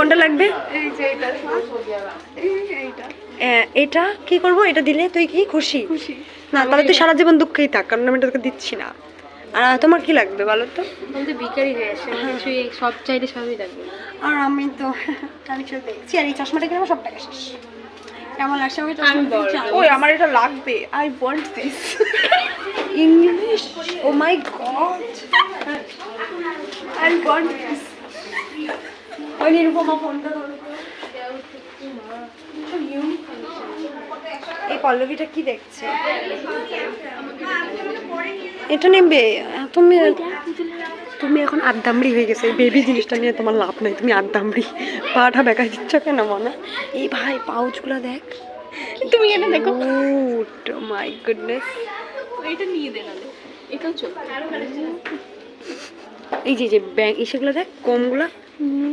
কোনটা লাগবে? এটা কি করব? এটা দিলে তুই কি খুশি? না তাহলে তুই সারা জীবন দুঃখেই থাক, কারণ আমি তোকে দিচ্ছি না। আর তোমার কি লাগবে বলো তো? আমি তো ভিখারি হয়ে আসছি, কিছুই সব চাইলে সবই লাগবে। আর আমি তো দেখছি, আর এই চশমাটা কিনে আমার সব টাকা শেষ। কেমন লাগছে? ওই আমার এটা লাগবে, I want this. English, oh my God, I want this. ওই নিরুপমা ফোনটা ধরো। এই পল্লবীটা কি দেখছে? এটা নেবে তুমি? তুমি এখন আদ্দামড়ি হয়ে গেছে, বেবি জিনিসটা নিয়ে তোমার লাভ নাই, তুমি আদ্দামড়ি। পাটা বেকার দিচ্ছ কেন মনে? এই ভাই পাউচগুলো দেখ, তুমি এটা দেখো। মাই গুডনেস, এটা নিয়ে দে, না এটাও চল। এই যে ব্যাং, এসেগুলো দেখ, কমগুলা।